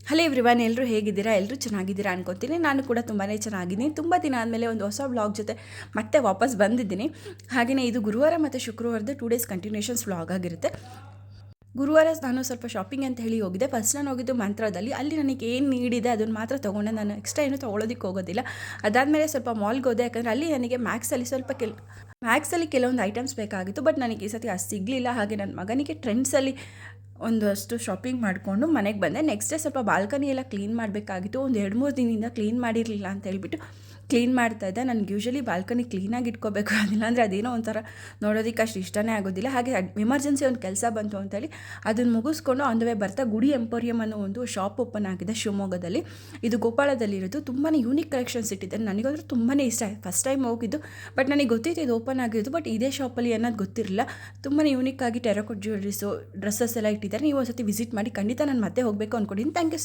Hello everyone, ಎಲ್ಲರೂ ಹೇಗಿದ್ದೀರಾ? ಎಲ್ಲರೂ ಚೆನ್ನಾಗಿದ್ದೀರಾ ಅನ್ಕೋತೀನಿ. ನಾನು ಕೂಡ ತುಂಬಾ ಚೆನ್ನಾಗಿದ್ದೀನಿ. ತುಂಬ ದಿನ ಆದಮೇಲೆ ಒಂದು ಹೊಸ ವ್ಲಾಗ್ ಜೊತೆ ಮತ್ತೆ ವಾಪಸ್ ಬಂದಿದ್ದೀನಿ. ಹಾಗೆಯೇ ಇದು ಗುರುವಾರ ಮತ್ತು ಶುಕ್ರವಾರದ 2 ಡೇಸ್ ಕಂಟಿನ್ಯೂಷನ್ಸ್ ವ್ಲಾಗ್ ಆಗಿರುತ್ತೆ. ಗುರುವಾರ ನಾನು ಸ್ವಲ್ಪ ಶಾಪಿಂಗ್ ಅಂತ ಹೇಳಿ ಹೋಗಿದ್ದೆ. ಫಸ್ಟ್ ನಾನು ಹೋಗಿದ್ದು ಮಂತ್ರದಲ್ಲಿ. ಅಲ್ಲಿ ನನಗೆ ಏನು ನೀಡಿದೆ ಅದನ್ನು ಮಾತ್ರ ತೊಗೊಂಡೆ. ನಾನು ಎಕ್ಸ್ಟ್ರಾ ಏನೂ ತೊಗೊಳೋದಕ್ಕೆ ಹೋಗೋದಿಲ್ಲ. ಅದಾದಮೇಲೆ ಸ್ವಲ್ಪ ಮಾಲ್ಗೆ ಹೋದೆ, ಯಾಕಂದರೆ ಅಲ್ಲಿ ನನಗೆ ಮ್ಯಾಕ್ಸಲ್ಲಿ ಕೆಲವೊಂದು ಐಟಮ್ಸ್ ಬೇಕಾಗಿತ್ತು. ಬಟ್ ನನಗೆ ಈ ಸತಿ ಅದು ಸಿಗಲಿಲ್ಲ. ಹಾಗೆ ನನ್ನ ಮಗನಿಗೆ ಟ್ರೆಂಡ್ಸಲ್ಲಿ ಒಂದಷ್ಟು ಶಾಪಿಂಗ್ ಮಾಡಿಕೊಂಡು ಮನೆಗೆ ಬಂದೆ. ನೆಕ್ಸ್ಟ್ ಡೇ ಸ್ವಲ್ಪ ಬಾಲ್ಕನಿ ಎಲ್ಲ ಕ್ಲೀನ್ ಮಾಡಬೇಕಾಗಿತ್ತು. ಒಂದು 2-3 ದಿನದಿಂದ ಕ್ಲೀನ್ ಮಾಡಿರಲಿಲ್ಲ ಅಂತ ಹೇಳ್ಬಿಟ್ಟು ಕ್ಲೀನ್ ಮಾಡ್ತಾಯಿದ್ದೆ. ನನಗೆ ಯೂಶ್ವಲಿ ಬಾಲ್ಕನಿ ಕ್ಲೀನಾಗಿ ಇಟ್ಕೋಬೇಕು, ಅದಿಲ್ಲ ಅಂದರೆ ಅದೇನೋ ಒಂಥರ ನೋಡೋದಕ್ಕೆ ಅಷ್ಟು ಇಷ್ಟನೇ ಆಗೋದಿಲ್ಲ. ಹಾಗೆ ಎಮರ್ಜೆನ್ಸಿ ಒಂದು ಕೆಲಸ ಬಂತು ಅಂತೇಳಿ ಅದನ್ನು ಮುಗಿಸ್ಕೊಂಡು ಆನ್ ದ ವೇ ಬರ್ತಾ ಗುಡಿ ಎಂಪೋರಿಯಂ ಅನ್ನೋ ಒಂದು ಶಾಪ್ ಓಪನ್ ಆಗಿದೆ ಶಿವಮೊಗ್ಗದಲ್ಲಿ. ಇದು ಗೋಪಾಳದಲ್ಲಿರೋದು. ತುಂಬಾ ಯೂನಿಕ್ ಕಲೆಕ್ಷನ್ಸ್ ಇಟ್ಟಿದೆ. ನನಗಂದ್ರೂ ತುಂಬಾ ಇಷ್ಟ ಆಯಿತು. ಫಸ್ಟ್ ಟೈಮ್ ಹೋಗಿದ್ದು, ಬಟ್ ನನಗೆ ಗೊತ್ತಿತ್ತು ಇದು ಓಪನ್ ಆಗಿರೋದು. ಬಟ್ ಇದೇ ಶಾಪಲ್ಲಿ ಅನ್ನೋದು ಗೊತ್ತಿರಲಿಲ್ಲ. ತುಂಬಾ ಯೂನಿಕ್ಕಾಗಿ ಟೆರಕೋಟ್ ಜ್ಯುವೆಲ್ರೀಸು, ಡ್ರೆಸ್ಸಸ್ ಎಲ್ಲ ಇಟ್ಟಿದ್ದಾರೆ. ನೀವು ಒಂದು ಸತಿ ವಿಸಿಟ್ ಮಾಡಿ. ಖಂಡಿತ ನಾನು ಮತ್ತೆ ಹೋಗಬೇಕು ಅಂದ್ಕೊಂಡಿದ್ದೀನಿ. Thank you.